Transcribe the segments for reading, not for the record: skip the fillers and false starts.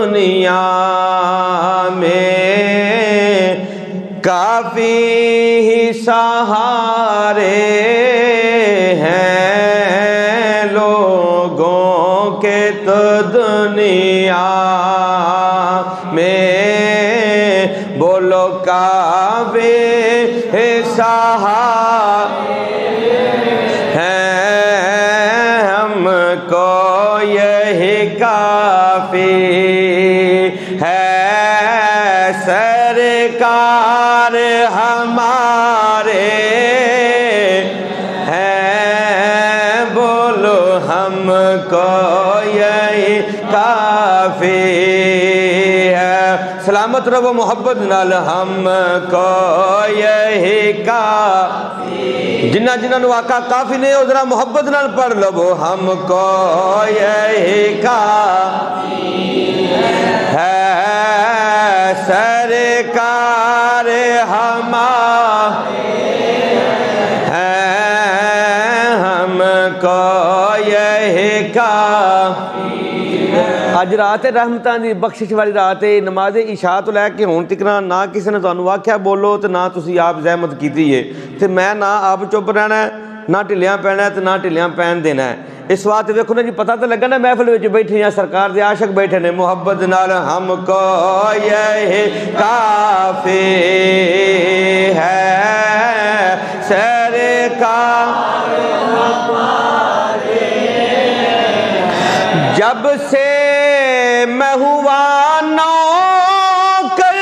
دنیا میں کافی ہی سہارے ہیں لوگوں کے تو دنیا میں بولو کافی سہارے ہیں ہم کو یہی کافی ہے سرکار ہمارے ہیں بولو ہم کو یہی کافی ہے سلامت رہو محبت نال ہم کو یہی کافی جنہ جنہ نو آقا کافی نے او ذرا محبت نال پڑھ لو ہم کو یہی کافی ہے سرکار ہمارے ہیں ہم کو یہی کافی اج رات رحمتاں دی بخشش والی رات ہے نماز عشاء تو لے کے ہون تک نہ کسی نے تانوں آکھیا بولو تے نہ تسی آپ زحمت کیتی ہے تے میں نہ آپ چپ رہنا ہے نہ ٹھلیاں پہنا ہے تے نہ ٹھلیاں پہن دینا ہے اس وقت ویکھو نا جی پتہ تو لگا نا محفل وچ بیٹھے ہیں سرکار دے عاشق بیٹھے نے محبت نال ہم کو یہی کافی ہے سرکار جب سے میں ہوا نوکر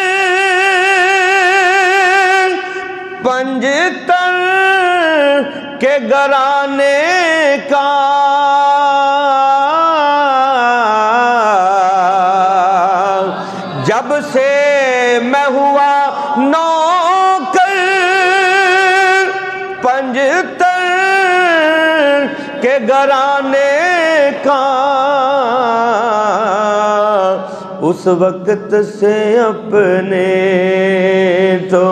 پنجتن کے گھرانے کا جب سے میں ہوا نوکر پنجتن کے گھرانے کا اس وقت سے اپنے تو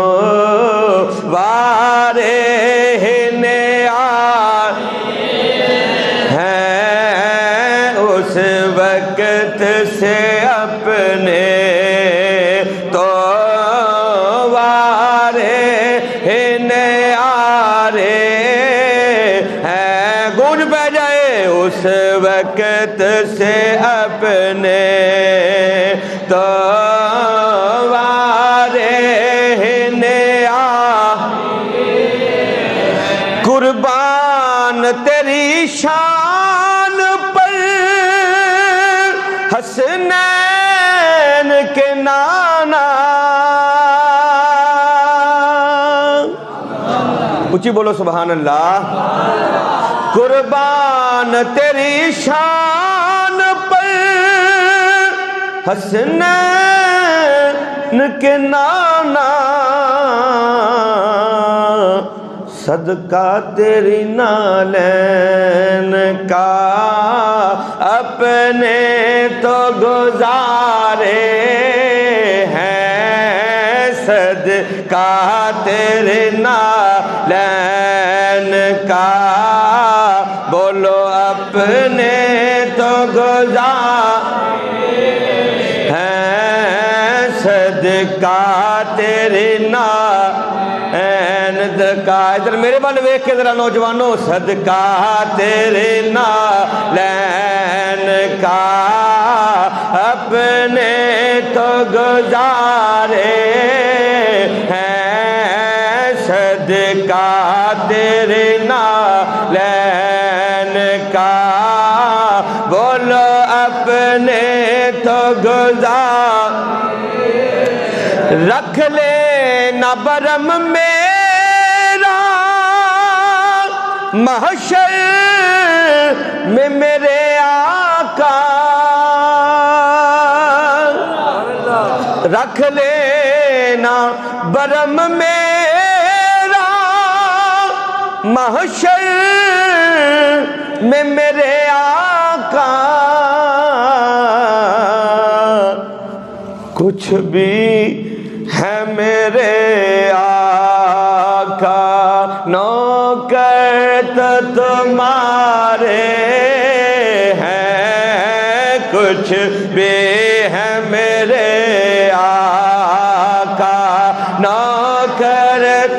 وارے ہیں اس وقت سے اپنے تو وارے آرے ہیں گونج پہ جائے اس وقت سے اپنے تو قربان تیری شان پر حسنین کے نانا اونچی بولو سبحان اللہ قربان تیری شان پر حسنین کے نانا صدقہ تیری نالین کا اپنے تو گزارے ہیں صدقہ تیری نالین کا بولو اپنے تو گزارے ہیں صدقہ تیری صدقہ ادھر میرے بال ویکھ کے ذرا نوجوانوں صدقہ تیرے نالین کا اپنے تو گزارے ہیں صدقہ تیرے نالین کا بولو اپنے تو گزارے رکھ لے نہ برم میرا محشر میں میرے آقا رکھ لینا برم میرا محشر میں میرے آقا کچھ بھی ہے میرے آقا نوکر تو تمہارے ہیں کچھ بھی ہے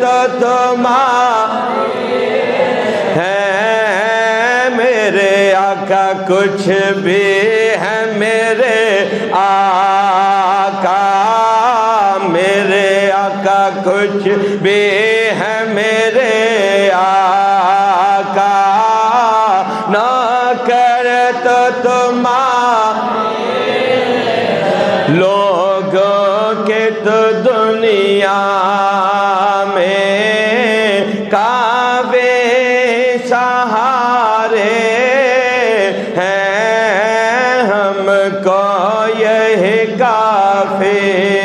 تو تمہارے ہیں میرے آقا، کچھ بھی ہے میرے آقا، میرے آقا کچھ بھی ہے میرے آقا، نہ کرے تو تمہارے لوگوں کے تو دنیا میں کعبے سہارے ہیں، ہم کو یہ کافی